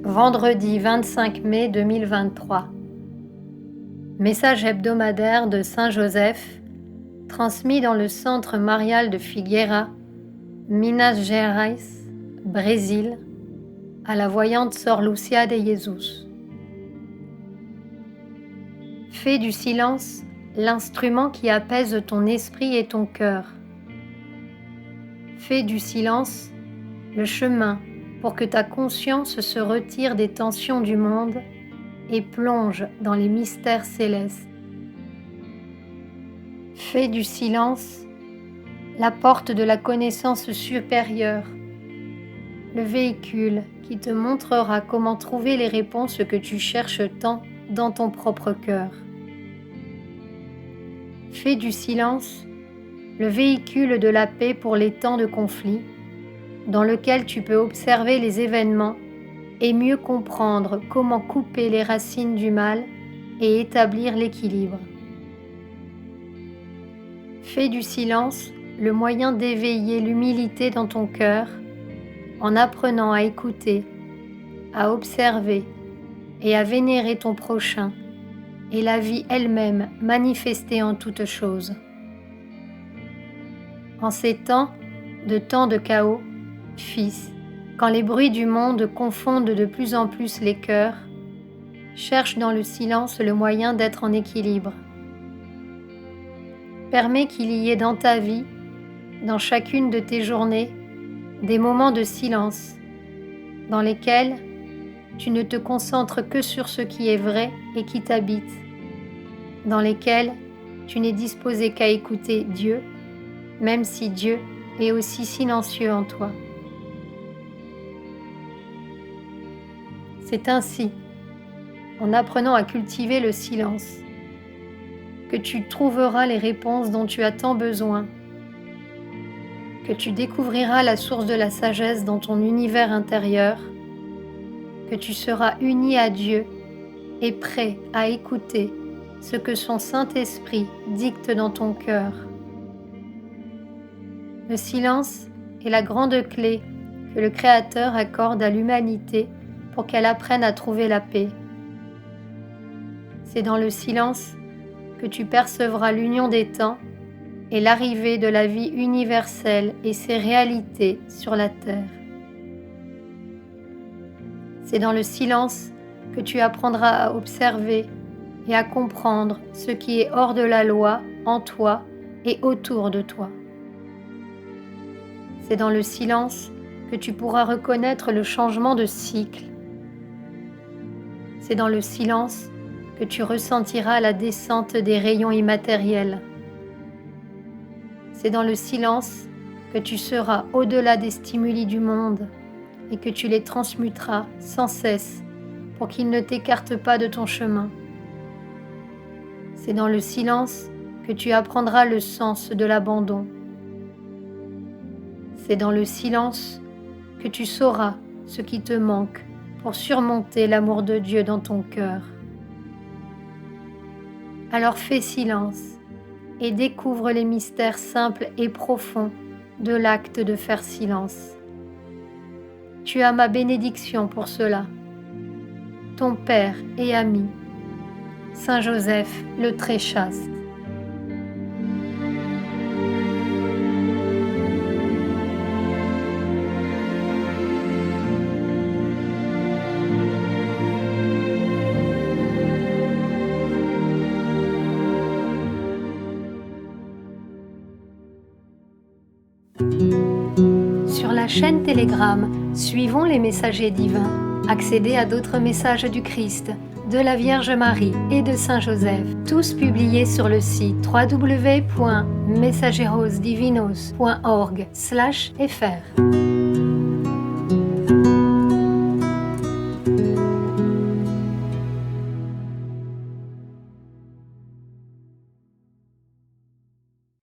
Vendredi 25 mai 2023. Message hebdomadaire de Saint Joseph, transmis dans le centre marial de Figueira, Minas Gerais, Brésil, à la voyante Sor Lucia de Jesus. Fais du silence l'instrument qui apaise ton esprit et ton cœur. Fais du silence le chemin pour que ta conscience se retire des tensions du monde et plonge dans les mystères célestes. Fais du silence la porte de la connaissance supérieure, le véhicule qui te montrera comment trouver les réponses que tu cherches tant dans ton propre cœur. Fais du silence le véhicule de la paix pour les temps de conflit, dans lequel tu peux observer les événements et mieux comprendre comment couper les racines du mal et établir l'équilibre. Fais du silence le moyen d'éveiller l'humilité dans ton cœur en apprenant à écouter, à observer et à vénérer ton prochain et la vie elle-même manifestée en toutes choses. En ces temps de chaos, Fils, quand les bruits du monde confondent de plus en plus les cœurs, cherche dans le silence le moyen d'être en équilibre. Permets qu'il y ait dans ta vie, dans chacune de tes journées, des moments de silence, dans lesquels tu ne te concentres que sur ce qui est vrai et qui t'habite, dans lesquels tu n'es disposé qu'à écouter Dieu, même si Dieu est aussi silencieux en toi. C'est ainsi, en apprenant à cultiver le silence, que tu trouveras les réponses dont tu as tant besoin, que tu découvriras la source de la sagesse dans ton univers intérieur, que tu seras uni à Dieu et prêt à écouter ce que son Saint-Esprit dicte dans ton cœur. Le silence est la grande clé que le Créateur accorde à l'humanité pour qu'elle apprenne à trouver la paix. C'est dans le silence que tu percevras l'union des temps et l'arrivée de la vie universelle et ses réalités sur la terre. C'est dans le silence que tu apprendras à observer et à comprendre ce qui est hors de la loi en toi et autour de toi. C'est dans le silence que tu pourras reconnaître le changement de cycle. C'est dans le silence que tu ressentiras la descente des rayons immatériels. C'est dans le silence que tu seras au-delà des stimuli du monde et que tu les transmuteras sans cesse pour qu'ils ne t'écartent pas de ton chemin. C'est dans le silence que tu apprendras le sens de l'abandon. C'est dans le silence que tu sauras ce qui te manque pour surmonter l'amour de Dieu dans ton cœur. Alors fais silence et découvre les mystères simples et profonds de l'acte de faire silence. Tu as ma bénédiction pour cela. Ton Père et ami, Saint Joseph le très chaste. Sur la chaîne Telegram, suivons les messagers divins. Accédez à d'autres messages du Christ, de la Vierge Marie et de Saint Joseph, tous publiés sur le site www.mensajerosdivinos.org/fr.